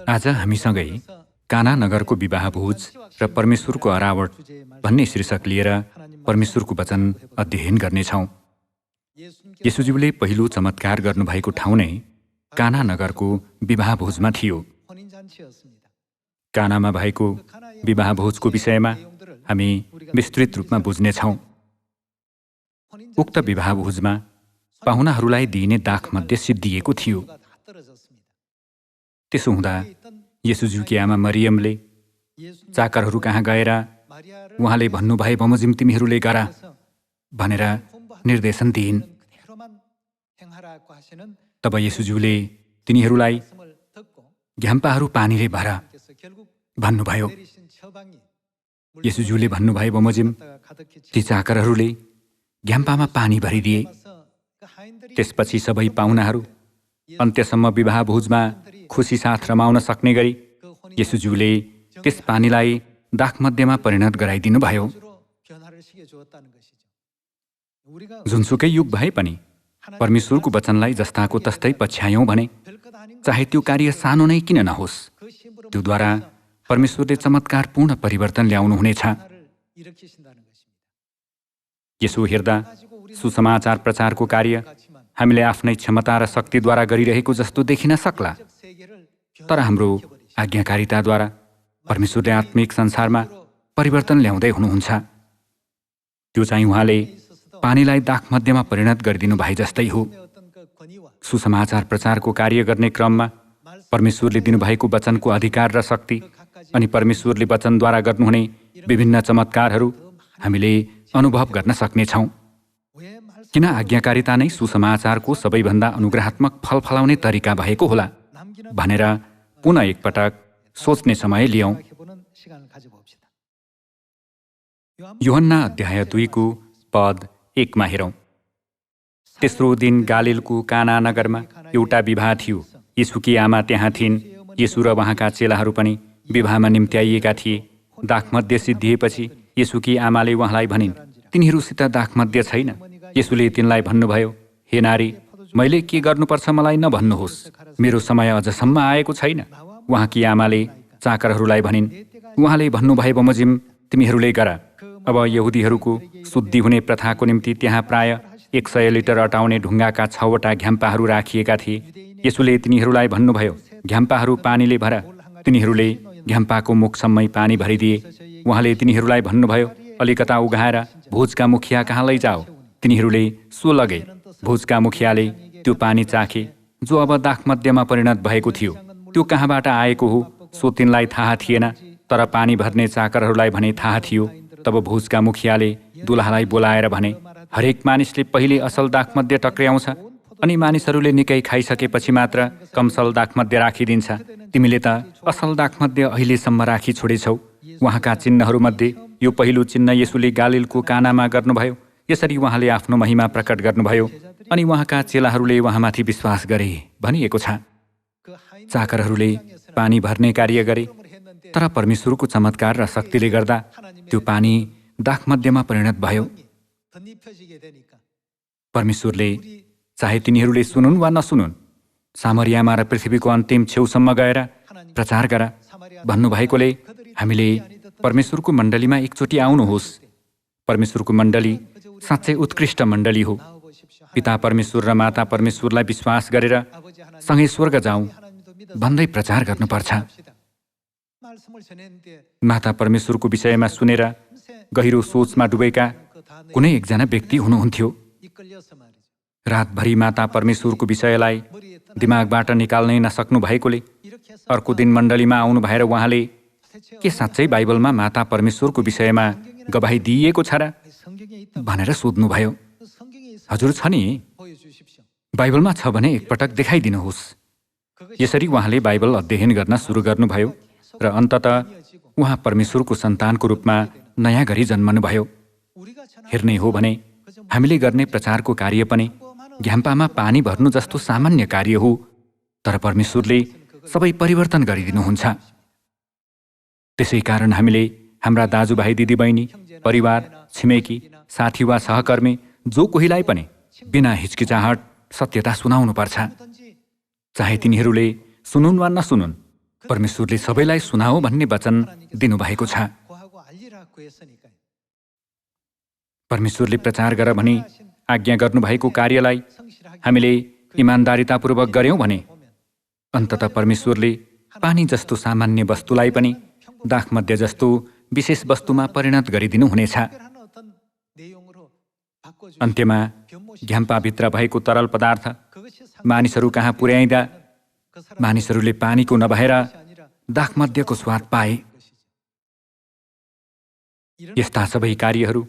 आज हामीसँगै काना नगरको विवाह भोज र परमेश्वरको अरावट भन्ने शीर्षक लिएर परमेश्वरको वचन अध्ययन गर्नेछौँ। येशूज्यूले पहिलो चमत्कार गर्नुभएको ठाउँ नै काना नगरको विवाह भोजमा थियो। कानामा भएको विवाह भोजको विषयमा हामी विस्तृत रूपमा बुझ्नेछौँ। उक्त विवाह भोजमा पाहुनाहरूलाई दिइने दाखमध्ये सिद्धिएको थियो। त्यसो हुँदा येशूज्यूकी आमा मरियमले चाकरहरू कहाँ गएर उहाँले भन्नुभए बमोजिम तिमीहरूले गर भनेर निर्देशन दिइन्। तब येशूज्यूले तिनीहरूलाई घ्याम्पाहरू पानीले भर भन्नुभयो। येशूज्यूले भन्नुभए बमोजिम ती चाकरहरूले घ्याम्पामा पानी भरिदिए। त्यसपछि सबै पाहुनाहरू अन्त्यसम्म विवाह भोजमा खुसी साथ रमाउन सक्ने गरी येशूज्यूले त्यस पानीलाई दाखमध्येमा परिणत गराइदिनु भयो। जुनसुकै युग भए पनि परमेश्वरको वचनलाई जस्ताको तस्तै पछ्यायौँ भने चाहे त्यो कार्य सानो नै किन नहोस्, त्योद्वारा परमेश्वरले चमत्कारपूर्ण परिवर्तन ल्याउनुहुनेछ। यसो हेर्दा सुसमाचार प्रचारको कार्य हामीले आफ्नै क्षमता र शक्तिद्वारा गरिरहेको जस्तो देखिन सक्ला, तर हाम्रो आज्ञाकारिताद्वारा परमेश्वरले आत्मिक संसारमा परिवर्तन ल्याउँदै हुनुहुन्छ। त्यो चाहिँ उहाँले पानीलाई दाखमध्येमा परिणत गरिदिनु भए जस्तै हो। सुसमाचार प्रचारको कार्य गर्ने क्रममा परमेश्वरले दिनुभएको वचनको अधिकार र शक्ति अनि परमेश्वरले वचनद्वारा गर्नुहुने विभिन्न चमत्कारहरू हामीले अनुभव गर्न सक्नेछौँ। किन आज्ञाकारिता नै सुसमाचारको सबैभन्दा अनुग्रहात्मक फल फलाउने तरिका भएको होला भनेर पुनः एकपटक सोच्ने समय लियौँ। यूहन्ना अध्याय 2 पद 1 हेरौँ। तेस्रो दिन गालिलको काना नगरमा एउटा विवाह थियो। येशूकी आमा त्यहाँ थिइन्। येशू र उहाँका चेलाहरू पनि विवाहमा निम्त्याइएका थिए। दाखमध्य सिद्धिएपछि येशूकी आमाले उहाँलाई भनिन्, तिनीहरूसित दाखमध्य छैन। येशूले तिनलाई भन्नुभयो, हे नारी, मैले के गर्नुपर्छ मलाई नभन्नुहोस्, मेरो समय अझसम्म आएको छैन। उहाँकी आमाले चाकरहरूलाई भनिन्, उहाँले भन्नुभए बमोजिम तिमीहरूले गर। अब यहुदीहरूको शुद्धि हुने प्रथाको निम्ति त्यहाँ प्राय 100 लिटर अटाउने ढुङ्गाका 6वटा घ्याम्पाहरू राखिएका थिए। येशूले तिनीहरूलाई भन्नुभयो, घ्याम्पाहरू पानीले भर। तिनीहरूले घ्याम्पाको मुखसम्मै पानी भरिदिए। उहाँले तिनीहरूलाई भन्नुभयो, अलिकता उघाएर भोजका मुखिया कहाँ लैजाओ। तिनीहरूले सो लगे। भोजका मुखियाले त्यो पानी चाखे जो अब दाखमध्यमा परिणत भएको थियो। त्यो कहाँबाट आएको हो सो तिनलाई थाहा थिएन, तर पानी भर्ने चाकरहरूलाई भने थाहा थियो। तब भोजका मुखियाले दुलहालाई बोलाएर भने, हरेक मानिसले पहिले असल दाखमध्य टक्र्याउँछ अनि मानिसहरूले निकै खाइसकेपछि मात्र कमसल दाखमध्य राखिदिन्छ। तिमीले त असल दाखमध्य अहिलेसम्म राखी छोडेछौ। उहाँका चिन्हहरूमध्ये यो पहिलो चिन्ह येशूले गालिलको कानामा गर्नुभयो। यसरी उहाँले आफ्नो महिमा प्रकट गर्नुभयो अनि उहाँका चेलाहरूले उहाँमाथि विश्वास गरे भनिएको छ। चाकरहरूले पानी भर्ने कार्य गरे, तर परमेश्वरको चमत्कार र शक्तिले गर्दा त्यो पानी दाखमध्यमा परिणत भयो। परमेश्वरले चाहे तिनीहरूले सुनुन् वा नसुनुन्, सामरियामा र पृथ्वीको अन्तिम छेउसम्म गएर प्रचार गर भन्नुभएकोले हामीले परमेश्वरको मण्डलीमा एकचोटि आउनुहोस्। परमेश्वरको मण्डली साँच्चै उत्कृष्ट मण्डली हो। पिता परमेश्वर र माता परमेश्वरलाई विश्वास गरेर सँगै स्वर्ग जाउँ भन्दै प्रचार गर्नुपर्छ। माता परमेश्वरको विषयमा सुनेर गहिरो सोचमा डुबेका कुनै एकजना व्यक्ति हुनुहुन्थ्यो। रातभरि माता परमेश्वरको विषयलाई दिमागबाट निकाल्नै नसक्नु भएकोले अर्को दिन मण्डलीमा आउनु भएर उहाँले के साँच्चै बाइबलमा माता परमेश्वरको विषयमा गवाही दिइएको छ र भनेर सोध्नुभयो। हजुर, छ नि, बाइबलमा छ भने एकपटक देखाइदिनुहोस्। यसरी उहाँले बाइबल अध्ययन गर्न सुरु गर्नुभयो र अन्ततः उहाँ परमेश्वरको सन्तानको रूपमा नयाँ गरी जन्मनुभयो। हेर्ने हो भने हामीले गर्ने प्रचारको कार्य पनि घ्याम्पामा पानी भर्नु जस्तो सामान्य कार्य हो, तर परमेश्वरले सबै परिवर्तन गरिदिनुहुन्छ। त्यसै कारण हामीले हाम्रा दाजुभाइ दिदीबहिनी, परिवार, छिमेकी, साथी वा सहकर्मी जो कोहीलाई पनि बिना हिचकिचाहट सत्यता सुनाउनुपर्छ। चाहे तिनीहरूले सुनुन् वा नसुनुन्, परमेश्वरले सबैलाई सुनाओ भन्ने वचन दिनुभएको छ। परमेश्वरले प्रचार गर भनी आज्ञा गर्नुभएको कार्यलाई हामीले इमान्दारितापूर्वक गर्यौं भने अन्ततः परमेश्वरले पानी जस्तो सामान्य वस्तुलाई पनि दाखमध्य जस्तो विशेष वस्तुमा परिणत गरिदिनु हुनेछ। अन्त्यमा घ्याम्पाभित्र भएको तरल पदार्थ मानिसहरू कहाँ पुर्याइँदा मानिसहरूले पानीको नभएर दाखमध्यको स्वाद पाए। यस्ता सबै कार्यहरू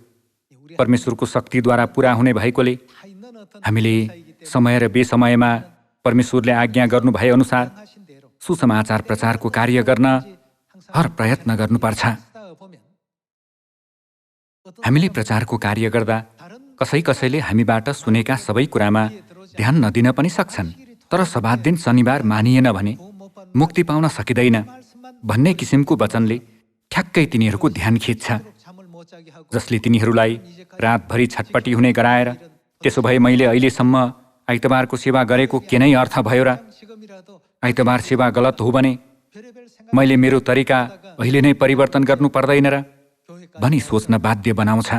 परमेश्वरको शक्तिद्वारा पूरा हुने भएकोले हामीले समय र बेसमयमा परमेश्वरले आज्ञा गर्नु भए अनुसार सुसमाचार प्रचारको कार्य गर्न हर प्रयत्न गर्नुपर्छ। हामीले प्रचारको कार्य गर्दा कसैले हामीबाट सुनेका सबै कुरामा ध्यान नदिन पनि सक्छन्, तर सब्बात दिन शनिबार मानिएन भने मुक्ति पाउन सकिँदैन भन्ने किसिमको वचनले ठ्याक्कै तिनीहरूको ध्यान खिच्छ, जसले तिनीहरूलाई रातभरि छटपटी हुने गराएर त्यसो भए मैले अहिलेसम्म आइतबारको सेवा गरेको के नै अर्थ भयो र? आइतबार सेवा गलत हो भने मैले मेरो तरिका अहिले नै परिवर्तन गर्नु पर्दैन र भनी सोच्न बाध्य बनाउँछ।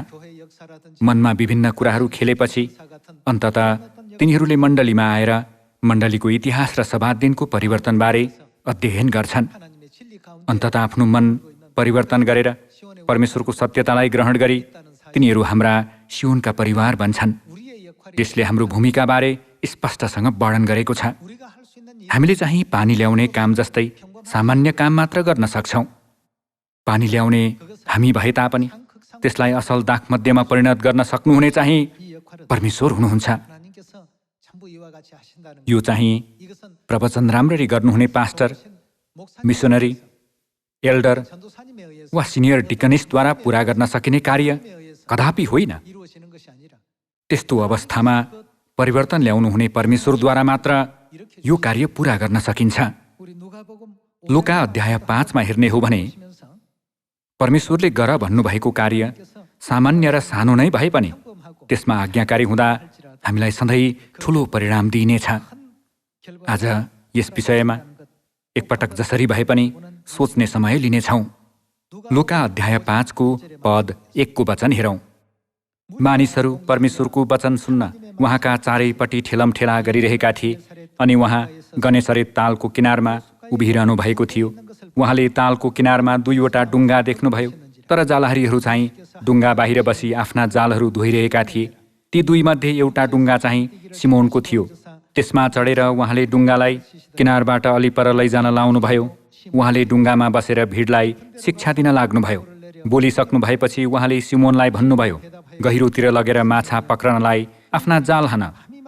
मनमा विभिन्न कुराहरू खेलेपछि अन्ततः तिनीहरूले मण्डलीमा आएर मण्डलीको इतिहास र सब्बात दिनको परिवर्तनबारे अध्ययन गर्छन्। अन्ततः आफ्नो मन परिवर्तन गरेर परमेश्वरको सत्यतालाई ग्रहण गरी तिनीहरू हाम्रा सियोनका परिवार बन्छन्। यसले हाम्रो भूमिकाबारे स्पष्टसँग वर्णन गरेको छ। हामीले चाहिँ पानी ल्याउने काम जस्तै सामान्य काम मात्र गर्न सक्छौँ। पानी ल्याउने हामी भए तापनि त्यसलाई असल दाखमध्यमा परिणत गर्न सक्नुहुने चाहिँ परमेश्वर हुनुहुन्छ। यो चाहिँ प्रवचन राम्ररी गर्नुहुने पास्टर, मिसनरी, एल्डर वा सिनियर डिकनिसद्वारा पूरा गर्न सकिने कार्य कदापि होइन। त्यस्तो अवस्थामा परिवर्तन ल्याउनुहुने परमेश्वरद्वारा मात्र यो कार्य पूरा गर्न सकिन्छ। लुका अध्याय 5 मा हेर्ने हो भने परमेश्वरले गर भन्नुभएको कार्य सामान्य र सानो नै भए पनि त्यसमा आज्ञाकारी हुँदा हामीलाई सधैँ ठुलो परिणाम दिइनेछ। आज यस विषयमा एकपटक जसरी भए पनि सोच्ने समय लिनेछौँ। लुका अध्याय 5 को पद 1 को वचन हेरौँ। मानिसहरू परमेश्वरको वचन सुन्न उहाँका चारैपट्टि ठेलमठेला गरिरहेका थिए अनि उहाँ गनेसरेत तालको किनारमा उभिरहनु भएको थियो। उहाँले तालको किनारमा 2वटा डुङ्गा देख्नुभयो, तर जालहारीहरू चाहिँ डुङ्गा बाहिर बसी आफ्ना जालहरू धोइरहेका थिए। ती 2 मध्ये एउटा डुङ्गा चाहिँ सिमोनको थियो। त्यसमा चढेर उहाँले डुङ्गालाई किनारबाट अलि पर लैजान लाउनुभयो। उहाँले डुङ्गामा बसेर भिडलाई शिक्षा दिन लाग्नुभयो। बोलिसक्नु भएपछि उहाँले सिमोनलाई भन्नुभयो, गहिरोतिर लगेर माछा पक्रनलाई आफ्ना जाल हान।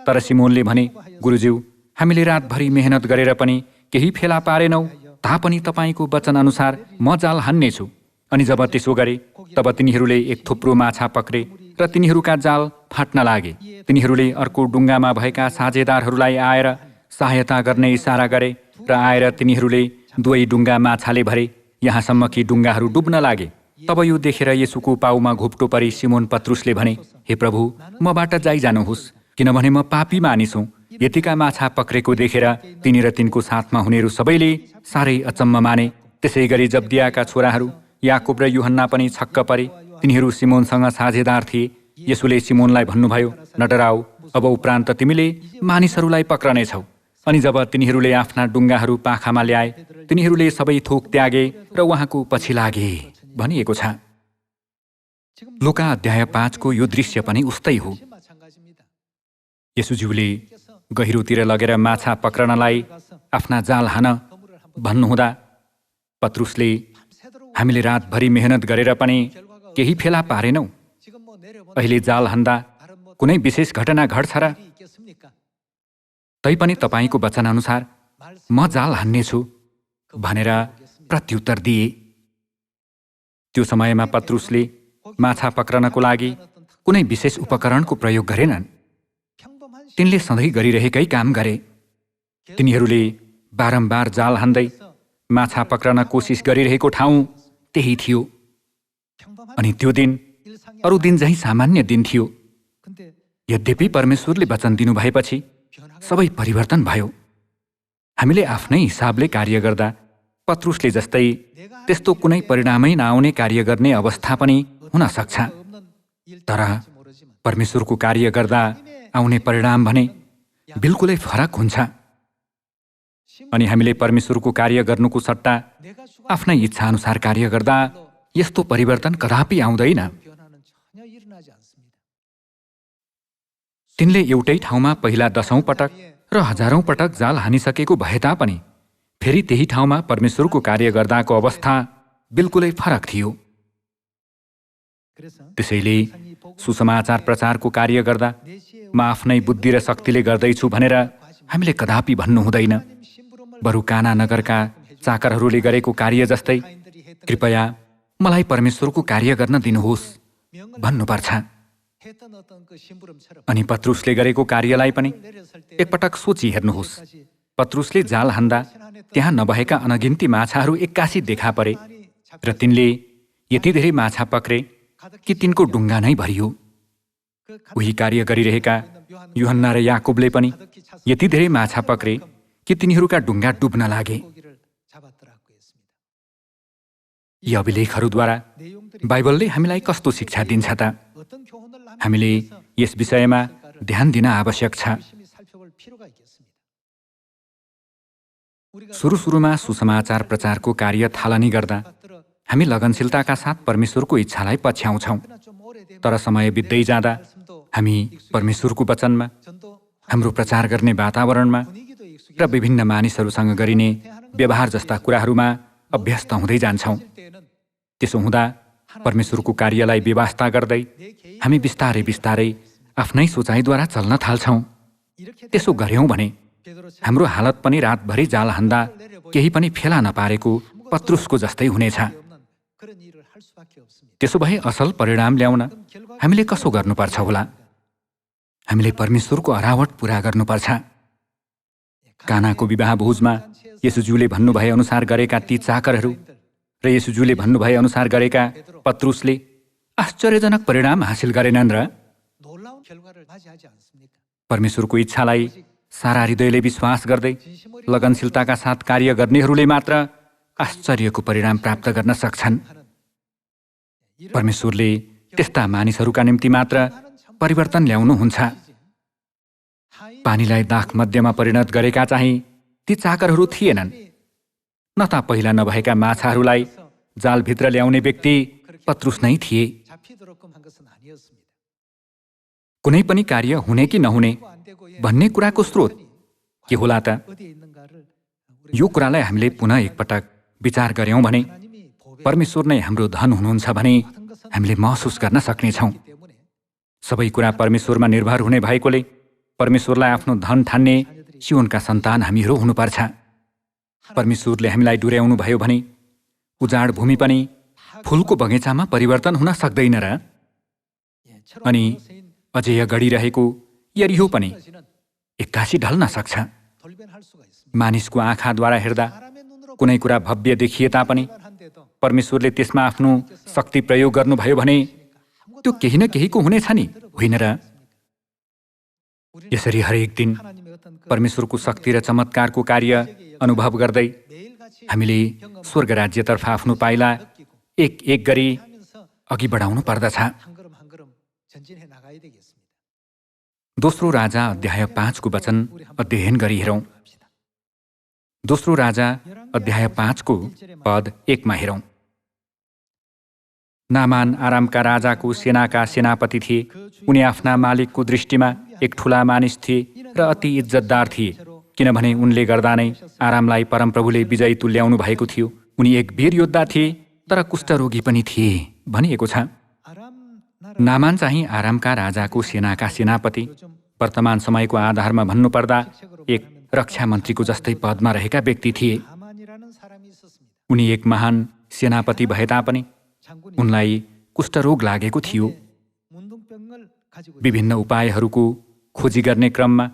तर सिमोनले भने, गुरुज्यू, हामीले रातभरि मेहनत गरेर पनि केही फेला पारेनौँ, तापनि तपाईँको वचन अनुसार म जाल हान्नेछु। अनि जब त्यसो गरे तब तिनीहरूले एक थुप्रो माछा पक्रे र तिनीहरूका जाल फाट्न लागे। तिनीहरूले अर्को डुङ्गामा भएका साझेदारहरूलाई आएर सहायता गर्ने इसारा गरे र आएर तिनीहरूले 2 डुङ्गा माछाले भरे, यहाँसम्म कि डुङ्गाहरू डुब्न लागे। तब यो देखेर येशूको पाउमा घुप्टो परी सिमोन पत्रुसले भने, हे प्रभु, मबाट जाइजानुहोस्, किनभने म पापी मानिस हुँ। यतिका माछा पक्रेको देखेर तिनी र तिनको साथमा हुनेहरू सबैले साह्रै अचम्म माने। त्यसै गरी जब्दियाका छोराहरू याकुब र यूहन्ना पनि छक्क परे। तिनीहरू सिमोनसँग साझेदार थिए। येशूले सिमोनलाई भन्नुभयो, नडराऊ, अब उपरान्त तिमीले मानिसहरूलाई पक्रनेछौ। अनि जब तिनीहरूले आफ्ना डुङ्गाहरू पाखामा ल्याए, तिनीहरूले सबै थोक त्यागे र उहाँको पछि लागे भनिएको छ। लुका अध्याय 5 को यो दृश्य पनि उस्तै हो। येशूज्यूले गहिरोतिर लगेर माछा पक्रनलाई आफ्ना जाल हान भन्नुहुँदा पत्रुसले, हामीले रातभरि मेहनत गरेर पनि केही फेला पारेनौँ, अहिले जाल हान्दा कुनै विशेष घटना घट्छ र? तैपनि तपाईँको वचन अनुसार म जाल हान्नेछु भनेर प्रत्युत्तर दिए। त्यो समयमा पत्रुसले माछा पक्रनको लागि कुनै विशेष उपकरणको प्रयोग गरेनन्। तिनले सधैँ गरिरहेकै काम गरे। तिनीहरूले बारम्बार जाल हान्दै माछा पक्रन कोसिस गरिरहेको ठाउँ त्यही थियो। अनि त्यो दिन अरू दिन झैँ सामान्य दिन थियो। यद्यपि परमेश्वरले वचन दिनु भएपछि सबै परिवर्तन भयो। हामीले आफ्नै हिसाबले कार्य गर्दा पत्रुसले जस्तै त्यस्तो कुनै परिणामै नआउने कार्य गर्ने अवस्था पनि हुन सक्छ। तर परमेश्वरको कार्य गर्दा आउने परिणाम भने बिल्कुलै फरक हुन्छ। अनि हामीले परमेश्वरको कार्य गर्नुको सट्टा आफ्नै इच्छाअनुसार कार्य गर्दा यस्तो परिवर्तन कदापि आउँदैन। तिनले एउटै ठाउँमा पहिला 10औं पटक र 1000औं पटक जाल हानिसकेको भए तापनि फेरि त्यही ठाउँमा परमेश्वरको कार्य गर्दाको अवस्था बिल्कुलै फरक थियो। त्यसैले सुसमाचार प्रचारको कार्य गर्दा म आफ्नै बुद्धि र शक्तिले गर्दैछु भनेर हामीले कदापि भन्नु हुँदैन। बरु काना नगरका चाकरहरूले गरेको कार्य जस्तै कृपया मलाई परमेश्वरको कार्य गर्न दिनुहोस् भन्नुपर्छ। अनि पत्रुसले गरेको कार्यलाई पनि एकपटक सोची हेर्नुहोस्। पत्रुसले जाल हान्दा त्यहाँ नभएका अनगिन्ती माछाहरू एक्कासी देखा परे र तिनले यति धेरै माछा पक्रे कि तिनको डुङ्गा नै भरियो। उही कार्य गरिरहेका यूहन्ना र याकुबले पनि यति धेरै माछा पक्रे कि तिनीहरूका डुङ्गा डुब्न लागे। यी अभिलेखहरूद्वारा बाइबलले हामीलाई कस्तो शिक्षा दिन्छ त? हामीले यस विषयमा ध्यान दिन आवश्यक छ। सुरुमा सुसमाचार प्रचारको कार्य थालनी गर्दा हामी लगनशीलताका साथ परमेश्वरको इच्छालाई पछ्याउँछौँ। तर समय बित्दै जाँदा हामी परमेश्वरको वचनमा, हाम्रो प्रचार गर्ने वातावरणमा र विभिन्न मानिसहरूसँग गरिने व्यवहार जस्ता कुराहरूमा अभ्यस्त हुँदै जान्छौँ। त्यसो हुँदा परमेश्वरको कार्यलाई बेवास्ता गर्दै हामी बिस्तारै बिस्तारै आफ्नै सोचाइद्वारा चल्न थाल्छौँ। त्यसो गर्यौँ भने हाम्रो हालत पनि रातभरि जाल हान्दा केही पनि फेला नपारेको पत्रुसको जस्तै हुनेछ। त्यसो भए असल परिणाम ल्याउन हामीले कसो गर्नुपर्छ होला? हामीले परमेश्वरको अरावट पूरा गर्नुपर्छ। कानाको विवाह भोजमा येशूज्यूले भन्नुभए अनुसार गरेका ती चाकरहरू र येशूज्यूले भन्नुभए अनुसार गरेका पत्रुसले आश्चर्यजनक परिणाम हासिल गरेनन् र? परमेश्वरको इच्छालाई सारा हृदयले विश्वास गर्दै लगनशीलताका साथ कार्य गर्नेहरूले मात्र आश्चर्यको परिणाम प्राप्त गर्न सक्छन्। परमेश्वरले त्यस्ता मानिसहरूका निम्ति मात्र परिवर्तन ल्याउनुहुन्छ। पानीलाई दाख मध्यमा परिणत गरेका चाहिँ ती चाकरहरू थिएनन्, न त पहिला नभएका माछाहरूलाई जालभित्र ल्याउने व्यक्ति पत्रुस नै थिए। कुनै पनि कार्य हुने कि नहुने भन्ने कुराको स्रोत के होला त? यो कुरालाई हामीले पुनः एकपटक विचार गर्यौं भने परमेश्वर नै हाम्रो धन हुनुहुन्छ भने हामीले महसुस गर्न सक्नेछौँ। सबै कुरा परमेश्वरमा निर्भर हुने भएकोले परमेश्वरलाई आफ्नो धन ठान्ने सियोनका सन्तान हामीहरू हुनुपर्छ। परमेश्वरले हामीलाई डुर्याउनु भयो भने उजाड भूमि पनि फूलको बगैँचामा परिवर्तन हुन सक्दैन र? अनि अझै गढिरहेको यरिहो पनि एक्कासी ढल्न सक्छ। मानिसको आँखाद्वारा हेर्दा कुनै कुरा भव्य देखिए तापनि परमेश्वरले त्यसमा आफ्नो शक्ति प्रयोग गर्नुभयो भने त्यो केही न केहीको हुनेछ नि, होइन र? यसरी हरेक दिन परमेश्वरको शक्ति र चमत्कारको कार्य अनुभव गर्दै हामीले स्वर्ग राज्यतर्फ आफ्नो पाइला एक एक गरी अघि बढाउनु पर्दछ। दोस्रो राजा अध्याय 5 को वचन अध्ययन गरी हेरौँ। दोस्रो राजा अध्याय 5 को पद 1 मा हेरौँ। नामान आरामका राजाको सेनाका सेनापति थिए। उनी आफ्ना मालिकको दृष्टिमा एक ठूला मानिस थिए र अति इज्जतदार थिए, किनभने उनले गर्दा नै आरामलाई परमप्रभुले विजय तुल्याउनु भएको थियो। उनी एक वीर योद्धा थिए तर कुष्ठरोगी पनि थिए भनिएको छ। नामान चाहिँ आरामका राजाको सेनाका सेनापति, वर्तमान समयको आधारमा भन्नुपर्दा एक रक्षा मन्त्रीको जस्तै पदमा रहेका व्यक्ति थिए। उनी एक महान सेनापति भए तापनि उनलाई कुष्ठरोग लागेको थियो। विभिन्न उपायहरूको खोजी गर्ने क्रममा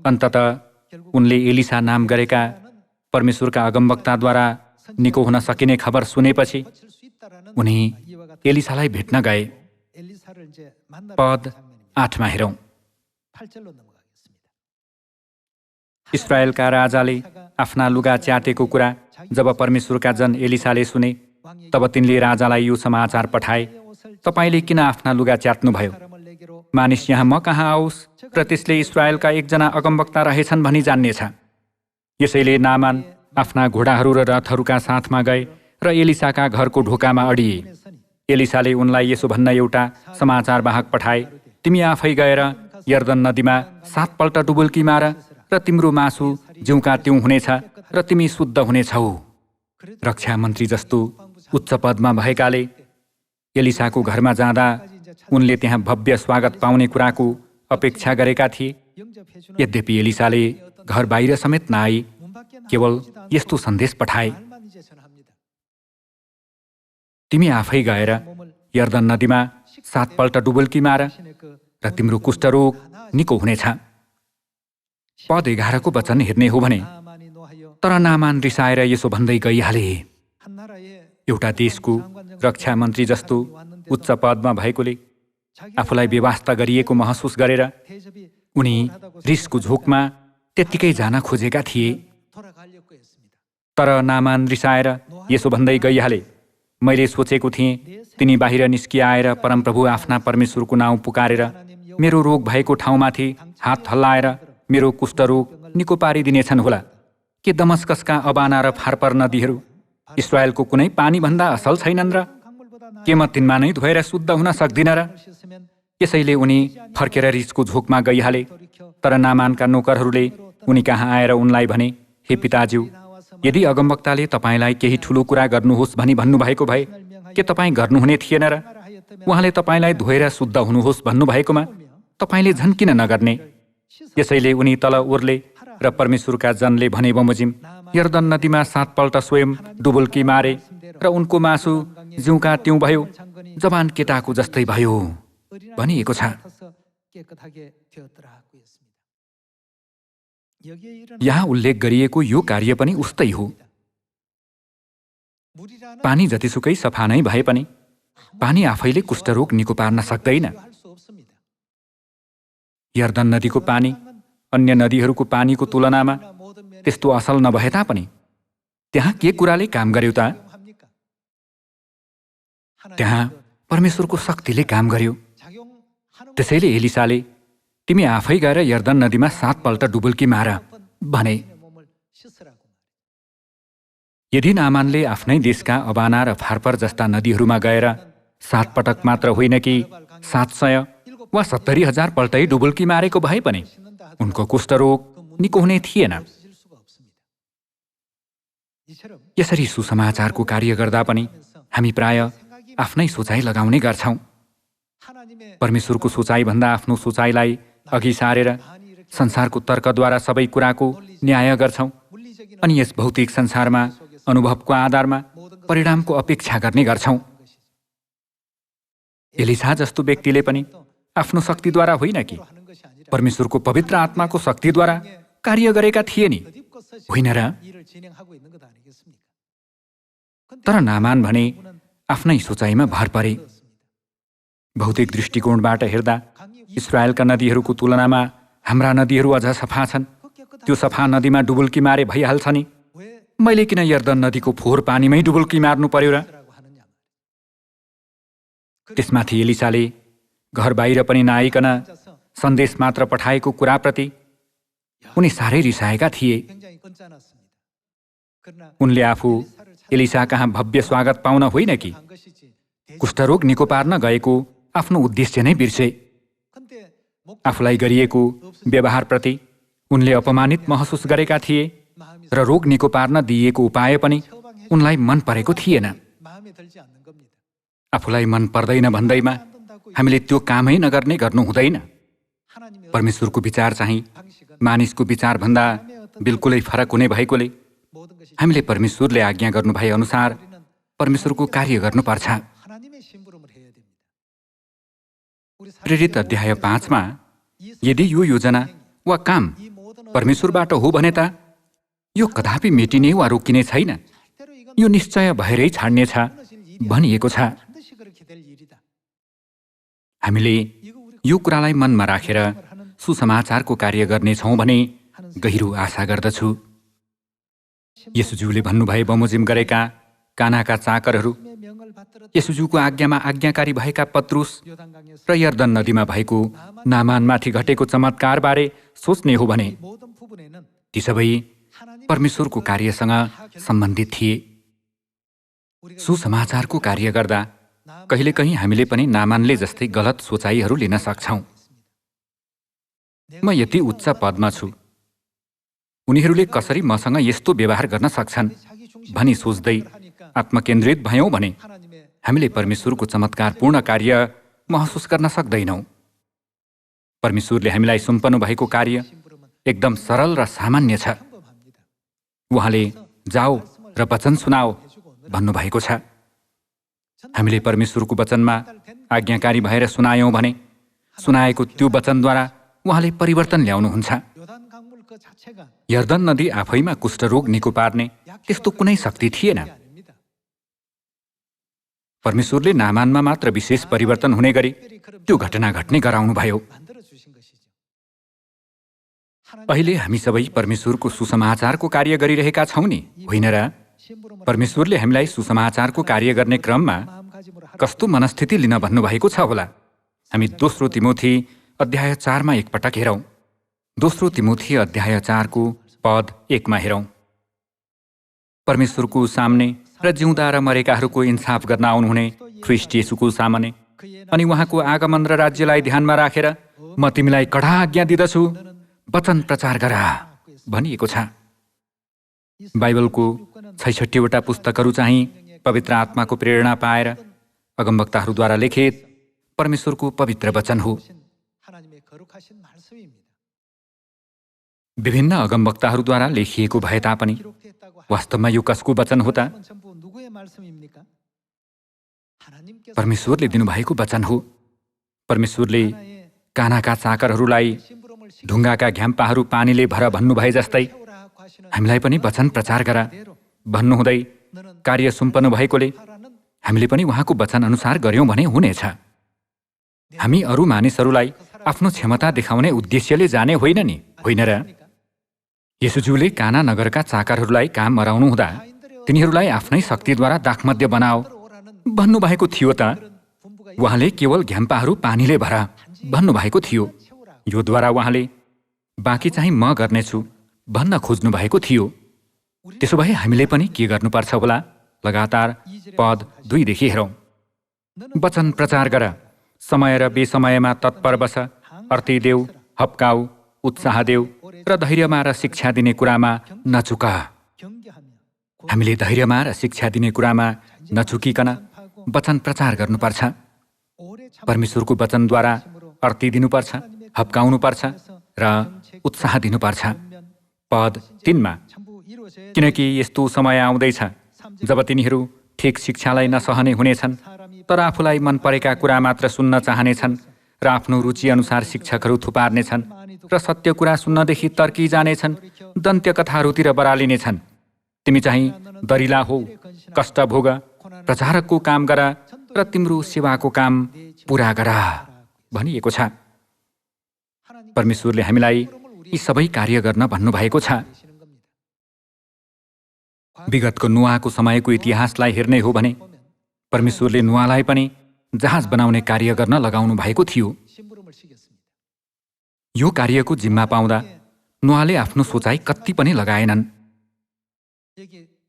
अन्ततः उनले एलिसा नाम गरेका परमेश्वरका अगमवक्ताद्वारा निको हुन सकिने खबर सुनेपछि उनी एलिसालाई भेट्न गए। पद 8 मा हेरौँ। इस्राएलका राजाले आफ्ना लुगा च्यातेको कुरा जब परमेश्वरका जन एलिसाले सुने, तब तिनले राजालाई यो समाचार पठाए, तपाईले किन आफ्ना लुगा च्यात्नुभयो? मानिस यहाँ म कहाँ आओस् र त्यसले इस्राएलका एकजना अगमवक्ता रहेछन् भनी जान्नेछ। यसैले नामान आफ्ना घोडाहरू र रथहरूका साथमा गए र एलिसाका घरको ढोकामा अडिए। एलिसाले उनलाई यसो भन्न एउटा समाचारवाहक पठाए, तिमी आफै गएर यर्दन नदीमा 7 पल्ट डुबुल्की मार र तिम्रो मासु जिउका त्यों हुनेछ र तिमी शुद्ध हुनेछौ। रक्षा मन्त्री जस्तो उच्च पदमा भएकाले एलिसाको घरमा जाँदा उनले त्यहाँ भव्य स्वागत पाउने कुराको अपेक्षा गरेका थिए। यद्यपि एलिसाले घर बाहिर समेत नआई केवल यस्तो सन्देश पठाए, तिमी आफै गएर यर्दन नदीमा 7 पल्ट डुबुल्की मार र तिम्रो कुष्ठरोग निको हुनेछ। पद 11 को वचन हेर्ने हो भने, तर नामान रिसाएर यसो भन्दै गइहाले। एउटा देशको रक्षा मन्त्री जस्तो उच्च पदमा भएकोले आफूलाई बेवास्ता गरिएको महसुस गरेर उनी रिसको झोकमा त्यत्तिकै जान खोजेका थिए। तर नामान रिसाएर यसो भन्दै गइहाले, मैले सोचेको थिएँ तिनी बाहिर निस्किआएर परमप्रभु आफ्ना परमेश्वरको नाउँ पुकारेर मेरो रोग भएको ठाउँमाथि हात हल्लाएर मेरो कुष्ठरोग निको पारिदिनेछन् होला। के दमस्कसका अबाना र फारपर नदीहरू इस्राएलको कुनै पानी भन्दा असल छैनन् र? के म तिनमा नै धोएर शुद्ध हुन सक्दिन र? यसैले उनी फर्केर रिसको झोकमा गइहाले। तर नामानका नोकरहरूले उनी कहाँ आएर उनलाई भने, हे पिताज्यू, यदि अगमवक्ताले तपाईलाई केही ठुलो कुरा गर्नुहोस् भनी भन्नुभएको भए के तपाईँ गर्नुहुने थिएन र? उहाँले तपाईलाई धोएर शुद्ध हुनुहोस् भन्नुभएकोमा तपाईले झन् किन नगर्ने? यसैले उनी तल ओर्ले र परमेश्वरका जनले भने बमोजिम यर्दन नदीमा 7 पल्ट स्वयं डुबुल्की मारे र उनको मासु जिउका त्यों भयो, जवान केटाको जस्तै भयो भनिएको छ। यहाँ उल्लेख गरिएको यो कार्य पनि उस्तै हो। पानी जतिसुकै सफा नै भए पनि पानी आफैले कुष्ठरोग निको पार्न सक्दैन। यर्दन नदीको पानी अन्य नदीहरूको पानीको तुलनामा त्यस्तो असल नभए तापनि त्यहाँ के कुराले काम गर्यो त? त्यहाँ परमेश्वरको शक्तिले काम गर्यो। त्यसैले एलिसाले तिमी आफै गएर यर्दन नदीमा 7 पल्ट डुबुल्की मार भने। यदि नामानले आफ्नै देशका अबाना र फारपर जस्ता नदीहरूमा गएर 7 पटक मात्र होइन कि 700 वा 70,000 पल्टै डुबुल्की मारेको भए पनि उनको कुष्ठरोग निको हुने थिएन। यसरी सुसमाचारको कार्य गर्दा पनि हामी प्राय आफ्नै सोचाइ लगाउने गर्छौं। परमेश्वरको सोचाइभन्दा आफ्नो सोचाइलाई अघि सारेर संसारको तर्कद्वारा सबै कुराको न्याय गर्छौं अनि यस भौतिक संसारमा अनुभवको आधारमा परिणामको अपेक्षा गर्ने गर्छौं। एलिसा जस्तो व्यक्तिले पनि आफ्नो शक्तिद्वारा होइन कि परमेश्वरको पवित्र आत्माको शक्तिद्वारा कार्य गरेका थिए नि, होइन र? तर नामान भने आफ्नै सोचाइमा भर परे। भौतिक दृष्टिकोणबाट हेर्दा इस्राएलका नदीहरूको तुलनामा हाम्रा नदीहरू अझ सफा छन्। त्यो सफा नदीमा डुबुल्की मारे भइहाल्छ नि, मैले किन यर्दन नदीको फोहोर पानीमै डुबुल्की मार्नु पर्यो र? त्यसमाथि एलिसाले घर बाहिर पनि नआइकन सन्देश मात्र पठाएको कुराप्रति उनी साह्रै रिसाएका थिए। उनले आफू एलिसा कहाँ भव्य स्वागत पाउन होइन कि कुष्ठरोग निको पार्न गएको आफ्नो उद्देश्य नै बिर्से। आफूलाई गरिएको व्यवहारप्रति उनले अपमानित महसुस गरेका थिए र रोग निको पार्न दिइएको उपाय पनि उनलाई मन परेको थिएन। आफूलाई मन पर्दैन भन्दैमा हामीले त्यो कामै नगर्ने गर्नु हुँदैन। परमेश्वरको विचार चाहिँ मानिसको विचारभन्दा बिल्कुलै फरक हुने भएकोले हामीले परमेश्वरले आज्ञा गर्नुभए अनुसार परमेश्वरको कार्य गर्नुपर्छ। प्रेरित अध्याय 5 मा यदि यो योजना वा काम परमेश्वरबाट हो भने त यो कदापि मेटिने वा रोकिने छैन, यो निश्चय भएरै छाड्नेछ भनिएको छ। हामीले यो कुरालाई मनमा राखेर सुसमाचारको कार्य गर्नेछौँ भने गहिरो आशा गर्दछु। येशूज्यूले भन्नुभए बमोजिम गरेका कानाका चाकरहरू, येशूज्यूको आज्ञामा आज्ञाकारी भएका पत्रुस र यर्दन नदीमा भएको नामानमाथि घटेको चमत्कारबारे सोच्ने हो भने ती सबै परमेश्वरको कार्यसँग सम्बन्धित थिए। सुसमाचारको कार्य गर्दा कहिलेकहीँ हामीले पनि नामानले जस्तै गलत सोचाइहरू लिन सक्छौँ। म यति उच्च पदमा छु, उनीहरूले कसरी मसँग यस्तो व्यवहार गर्न सक्छन् भनी सोच्दै आत्मकेन्द्रित भयौँ भने हामीले परमेश्वरको चमत्कारपूर्ण कार्य महसुस गर्न सक्दैनौँ। परमेश्वरले हामीलाई सुम्पनु भएको कार्य एकदम सरल र सामान्य छ। उहाँले जाओ र वचन सुनाओ भन्नुभएको छ। हामीले परमेश्वरको वचनमा आज्ञाकारी भएर सुनायौँ भने सुनाएको त्यो वचनद्वारा उहाँले परिवर्तन ल्याउनुहुन्छ। यर्दन नदी आफैमा कुष्ठरोग निको पार्ने त्यस्तो कुनै शक्ति थिएन। परमेश्वरले नामानमा मात्र विशेष परिवर्तन हुने गरी त्यो घटना घट्ने गराउनुभयो। अहिले हामी सबै परमेश्वरको सुसमाचारको कार्य गरिरहेका छौँ नि, होइन र? परमेश्वरले हामीलाई सुसमाचारको कार्य गर्ने क्रममा कस्तो मनस्थिति लिन भन्नुभएको छ होला? हामी दोस्रो तिमोथी अध्याय 4 एकपटक हेरौँ। दोस्रो तिमोथी अध्याय 4 पद 1 हेरौँ। परमेश्वरको सामने र जिउँदा र मरेकाहरूको इन्साफ गर्न आउनुहुने ख्रीष्ट येशूको सामने अनि उहाँको आगमन र राज्यलाई ध्यानमा राखेर म तिमीलाई कडा आज्ञा दिदछु, वचन प्रचार गर भनिएको छ। बाइबलको 66वटा पुस्तकहरू चाहिँ पवित्र आत्माको प्रेरणा पाएर अगमवक्ताहरूद्वारा लिखित परमेश्वरको पवित्र वचन हो। विभिन्न अगमवक्ताहरूद्वारा लेखिएको भए तापनि वास्तवमा यो कसको वचन हो त? परमेश्वरले दिनुभएको वचन हो। परमेश्वरले कानाका चाकरहरूलाई ढुङ्गाका घ्याम्पाहरू पानीले भर भन्नुभए जस्तै हामीलाई पनि वचन प्रचार गर भन्नुहुँदै कार्य सुम्पनु भएकोले हामीले पनि उहाँको वचन अनुसार गर्यौँ भने हुनेछ। हामी अरू मानिसहरूलाई आफ्नो क्षमता देखाउने उद्देश्यले जाने होइन नि, होइन र? येशूज्यूले काना नगरका चाकरहरूलाई काम मराउनु हुँदा तिनीहरूलाई आफ्नै शक्तिद्वारा दाखमध्य बनाओ भन्नुभएको थियो त? उहाँले केवल घ्याम्पाहरू पानीले भर भन्नुभएको थियो। योद्वारा उहाँले बाँकी चाहिँ म गर्नेछु भन्न खोज्नु भएको थियो। त्यसो भए हामीले पनि के गर्नुपर्छ होला? लगातार पद 2 देखि हेरौँ। वचन प्रचार गर, समय र बेसमयमा तत्पर बस, अर्ती देऊ, हप्काऊ, उत्साह देऊ र धैर्यमा र शिक्षा दिने कुरामा नचुक। हामीले धैर्यमा र शिक्षा दिने कुरामा नचुकिकन वचन प्रचार गर्नुपर्छ। परमेश्वरको वचनद्वारा अर्ती दिनुपर्छ, हप्काउनुपर्छ र उत्साह दिनुपर्छ। पद 3 किनकि यस्तो समय आउँदैछ जब तिनीहरू ठिक शिक्षालाई नसहने हुनेछन्, तर आफूलाई मन परेका कुरा मात्र सुन्न चाहनेछन् र आफ्नो रुचि अनुसार शिक्षकहरू थुपार्नेछन् र सत्य कुरा सुन्नदेखि तर्की जानेछन्, दन्त्य कथाहरूतिर बरालिनेछन्। तिमी चाहिँ दरिला हो, कष्ट भोग, प्रचारकको काम गर र तिम्रो सेवाको काम पुरा गर भनिएको छ। परमेश्वरले हामीलाई यी सबै कार्य गर्न भन्नुभएको छ। विगतको नुवाको समयको इतिहासलाई हेर्ने हो भने परमेश्वरले नुवालाई पनि जहाज बनाउने कार्य गर्न लगाउनु भएको थियो। यो कार्यको जिम्मा पाउँदा नुवाले आफ्नो सोचाइ कति पनि लगाएनन्।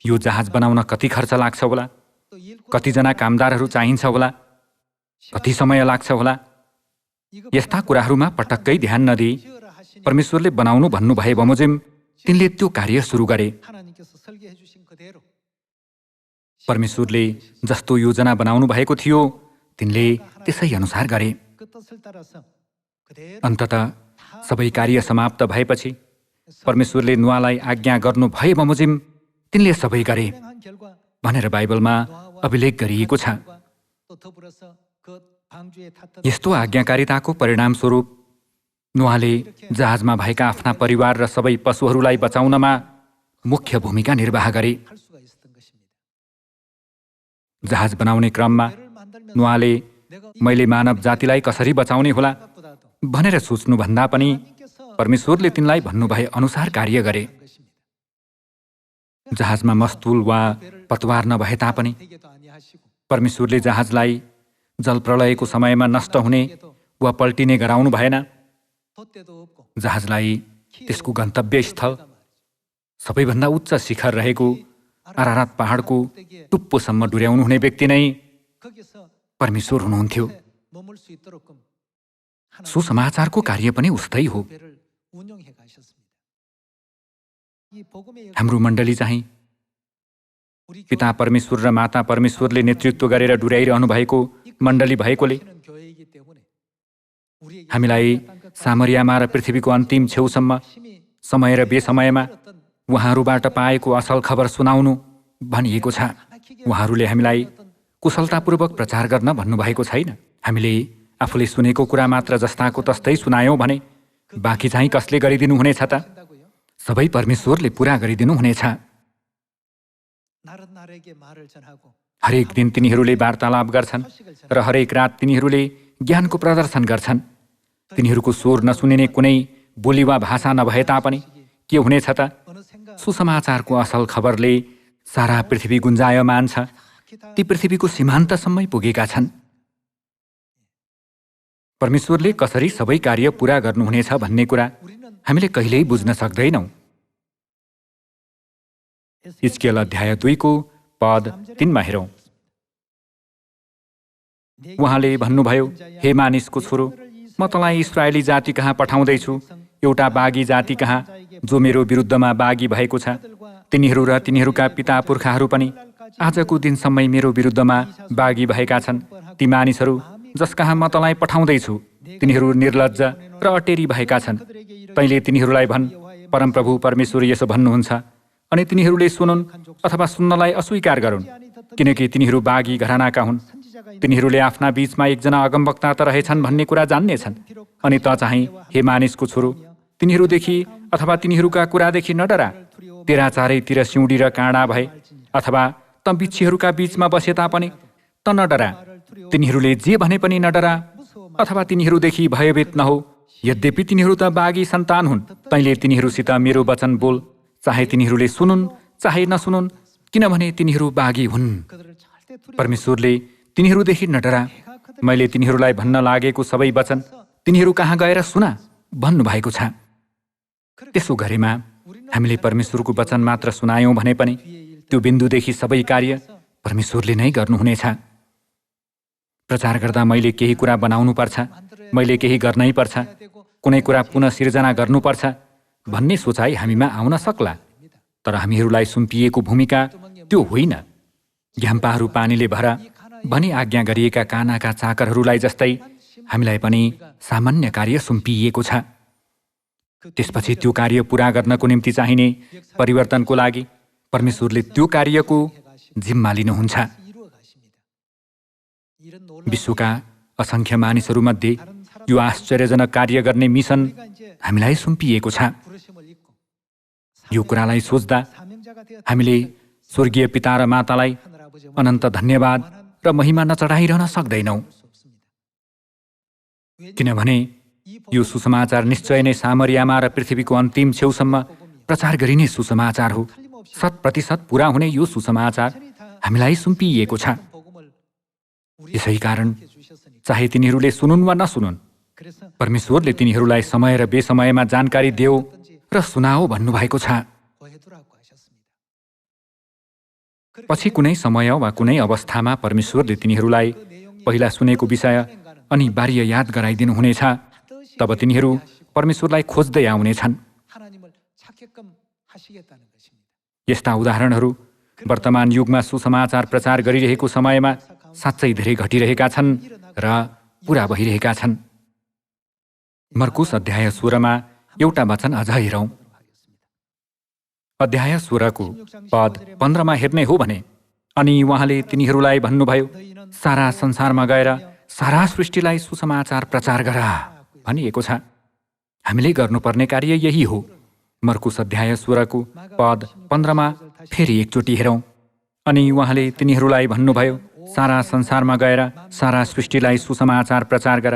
यो जहाज बनाउन कति खर्च लाग्छ होला, कतिजना कामदारहरू चाहिन्छ होला, कति समय लाग्छ होला, यस्ता कुराहरूमा पटक्कै ध्यान नदिई परमेश्वरले बनाउनु भन्नुभए बमोजिम तिनले त्यो कार्य सुरु गरे। परमेश्वरले जस्तो योजना बनाउनु भएको थियो तिनले त्यसै अनुसार गरे। अन्ततः सबै कार्य समाप्त भएपछि परमेश्वरले नुवालाई आज्ञा गर्नु भए बमोजिम तिनले सबै गरे भनेर बाइबलमा अभिलेख गरिएको छ। यस्तो आज्ञाकारिताको परिणामस्वरूप नुवाले जहाजमा भएका आफ्ना परिवार र सबै पशुहरूलाई बचाउनमा मुख्य भूमिका निर्वाह गरे। जहाज बनाउने क्रममा नुवाले मैले मानव जातिलाई कसरी बचाउने होला भनेर सोच्नुभन्दा पनि परमेश्वरले तिनलाई भन्नुभए अनुसार कार्य गरे। जहाजमा मस्तुल वा पतवार नभए तापनि परमेश्वरले जहाजलाई जलप्रलयको समयमा नष्ट हुने वा पल्टिने गराउनु भएन। जहाजलाई त्यसको गन्तव्य स्थल सबैभन्दा उच्च शिखर रहेको अरारात पहाडको टुप्पोसम्म डुर्याउनु हुने व्यक्ति नै परमेश्वर हुनुहुन्थ्यो। सुसमाचारको कार्य पनि उस्तै हो। हाम्रो मण्डली चाहिँ पिता परमेश्वर र माता परमेश्वरले नेतृत्व गरेर डुर्याइरहनु भएको मण्डली भएकोले हामीलाई सामरियामा र पृथ्वीको अन्तिम छेउसम्म समय र बेसमयमा उहाँहरूबाट पाएको असल खबर सुनाउनु भनिएको छ। उहाँहरूले हामीलाई कुशलतापूर्वक प्रचार गर्न भन्नुभएको छैन। हामीले आफूले सुनेको कुरा मात्र जस्ताको तस्तै सुनायौं भने बाँकी चाहिँ कसले गरिदिनु हुनेछ त? सबै परमेश्वरले पूरा गरिदिनु हुनेछ। हरेक दिन तिनीहरूले वार्तालाप गर्छन् र हरेक रात तिनीहरूले ज्ञानको प्रदर्शन गर्छन्। तिनीहरूको स्वर नसुनिने कुनै बोली वा भाषा नभए तापनि के हुनेछ त? सुसमाचारको असल खबरले सारा पृथ्वी गुन्जायमान छ। ती पृथ्वीको सीमान्तसम्मै पुगेका छन्। परमेश्वरले कसरी सबै कार्य पूरा गर्नुहुनेछ भन्ने कुरा हामीले कहिल्यै बुझ्न सक्दैनौँ। हिजकियल अध्याय 2 को पद 3 मा हेरौँ। उहाँले भन्नुभयो, हे मानिसको छोरो, म तँलाई इस्राएली जाति कहाँ पठाउँदैछु, एउटा बागी जाति कहाँ जो मेरो विरुद्धमा बागी भएको छ। तिनीहरू र तिनीहरूका पिता पुर्खाहरू पनि आजको दिनसम्मै मेरो विरुद्धमा बागी भएका छन्। ती मानिसहरू जस कहाँ म तँलाई पठाउँदैछु तिनीहरू निर्लज्ज र अटेरी भएका छन्। तैँले तिनीहरूलाई भन्, परमप्रभु परमेश्वर यसो भन्नुहुन्छ, अनि तिनीहरूले सुनुन् अथवा सुन्नलाई अस्वीकार गरून्, किनकि तिनीहरू बागी घरानाका हुन्। तिनीहरूले आफ्ना बीचमा एकजना अगमवक्ता त रहेछन् भन्ने कुरा जान्नेछन्। अनि त चाहिँ हे मानिसको छोरो, तिनीहरूदेखि अथवा तिनीहरूका कुरादेखि नडरा। तेरा चारैतिर सिउँडी र काँडा भए अथवा त बिच्छीहरूका बीचमा बसे तापनि त नडरा। तिनीहरूले जे भने पनि नडरा अथवा तिनीहरूदेखि भयभीत नहो। यद्यपि तिनीहरू त बागी सन्तान हुन्। तैँले तिनीहरूसित मेरो वचन बोल, चाहे तिनीहरूले सुनुन् चाहे नसुनुन्, किनभने तिनीहरू बागी हुन्। परमेश्वरले तिनीहरूदेखि नडरा। मैले तिनीहरूलाई भन्न लागेको सबै वचन तिनीहरू कहाँ गएर सुना भन्नुभएको छ। त्यसो गरेमा हामीले परमेश्वरको वचन मात्र सुनायौं भने पनि त्यो बिन्दुदेखि सबै कार्य परमेश्वरले नै गर्नुहुनेछ। प्रचार गर्दा मैले केही कुरा बनाउनु पर्छ, मैले केही गर्नै पर्छ, कुनै कुरा पुनः सिर्जना गर्नुपर्छ भन्ने सोचाइ हामीमा आउन सक्ला। तर हामीहरूलाई सुम्पिएको भूमिका त्यो होइन। घ्याम्पाहरू पानीले भर भनी आज्ञा गरिएका कानाका चाकरहरूलाई जस्तै हामीलाई पनि सामान्य कार्य सुम्पिएको छ। त्यसपछि त्यो कार्य पूरा गर्नको निम्ति चाहिने परिवर्तनको लागि परमेश्वरले त्यो कार्यको जिम्मा लिनुहुन्छ। विश्वका असङ्ख्य मानिसहरूमध्ये यो आश्चर्यजनक कार्य गर्ने मिसन हामीलाई सुम्पिएको छ। यो कुरालाई सोच्दा हामीले स्वर्गीय पिता र मातालाई अनन्त धन्यवाद र महिमा नचढाइरहन सक्दैनौँ, किनभने यो सुसमाचार निश्चय नै सामरियामा र पृथ्वीको अन्तिम छेउसम्म प्रचार गरिने सुसमाचार हो। 100% पूरा हुने यो सुसमाचार हामीलाई सुम्पिएको छ। यसै कारण चाहे तिनीहरूले सुनुन् वा नसुनुन्, परमेश्वरले तिनीहरूलाई समय र बेसमयमा जानकारी देऊ र सुनाओ भन्नुभएको छ। पछि कुनै समय वा कुनै अवस्थामा परमेश्वरले तिनीहरूलाई पहिला सुनेको विषय अनिवार्य याद गराइदिनु हुनेछ। तब तिनीहरू परमेश्वरलाई खोज्दै आउनेछन्। यस्ता उदाहरणहरू वर्तमान युगमा सुसमाचार प्रचार गरिरहेको समयमा साँच्चै धेरै घटिरहेका छन् र पूरा भइरहेका छन्। मर्कुस अध्याय 16 मा एउटा वचन अझ हेरौँ। अध्याय 16 को पद 15 मा हेर्ने हो भने, अनि उहाँले तिनीहरूलाई भन्नुभयो, सारा संसारमा गएर सारा सृष्टिलाई सुसमाचार प्रचार गरा भनिएको छ। हामीले गर्नुपर्ने कार्य यही हो। मर्कुस अध्याय 16 को पद 15 मा फेरि एकचोटि हेरौँ। अनि उहाँले तिनीहरूलाई भन्नुभयो, सारा संसारमा गएर सारा सृष्टिलाई सुसमाचार प्रचार गर।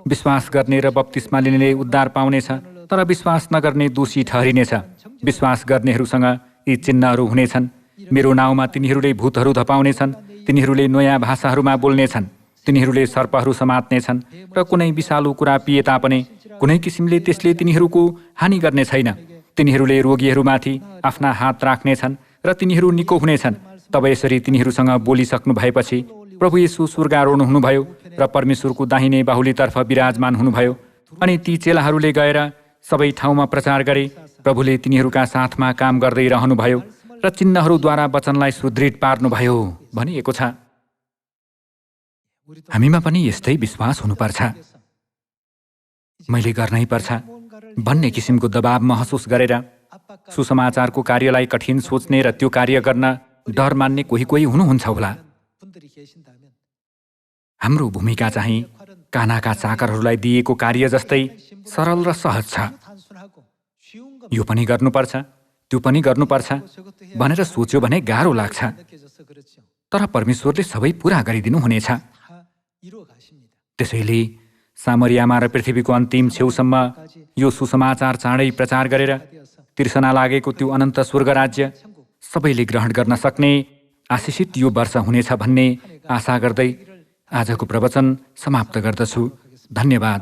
विश्वास गर्ने र बप्तिस्मा लिनेले उद्धार पाउनेछ, तर विश्वास नगर्ने दोषी ठहरिनेछ। विश्वास गर्नेहरूसँग यी चिन्हहरू हुनेछन्। मेरो नाउँमा तिनीहरूले भूतहरू धपाउनेछन्, तिनीहरूले नयाँ भाषाहरूमा बोल्नेछन्, तिनीहरूले सर्पहरू समात्नेछन् र कुनै विषालु कुरा पिए तापनि कुनै किसिमले त्यसले तिनीहरूको हानि गर्ने छैन। तिनीहरूले रोगीहरूमाथि आफ्ना हात राख्नेछन् र तिनीहरू निको हुनेछन्। तब यसरी तिनीहरूसँग बोलिसक्नु भएपछि प्रभु येशू स्वर्गारोहण हुनुभयो र परमेश्वरको दाहिने बाहुलीतर्फ विराजमान हुनुभयो। अनि ती चेलाहरूले गएर सबै ठाउँमा प्रचार गरे। प्रभुले तिनीहरूका साथमा काम गर्दै रहनुभयो र चिन्हहरूद्वारा वचनलाई सुदृढ पार्नुभयो भनिएको छ। हामीमा पनि यस्तै विश्वास हुनुपर्छ। मैले गर्नै पर्छ भन्ने किसिमको दबाव महसुस गरेर सुसमाचारको कार्यलाई कठिन सोच्ने र त्यो कार्य गर्न डर मान्ने कोही हुनुहुन्छ होला। हाम्रो भूमिका चाहिँ कानाका चाकरहरूलाई दिएको कार्य जस्तै सरल र सहज छ। यो पनि गर्नुपर्छ, त्यो पनि गर्नुपर्छ भनेर सोच्यो भने गाह्रो लाग्छ। तर परमेश्वरले सबै पुरा गरिदिनु हुनेछ। त्यसैले सामरियामा र पृथ्वीको अन्तिम छेउसम्म यो सुसमाचार चाँडै प्रचार गरेर तिर्सना लागेको त्यो अनन्त स्वर्ग राज्य सबैले ग्रहण गर्न सक्ने आशिषित यो वर्ष हुनेछ भन्ने आशा गर्दै आजको प्रवचन समाप्त गर्दछु। धन्यवाद।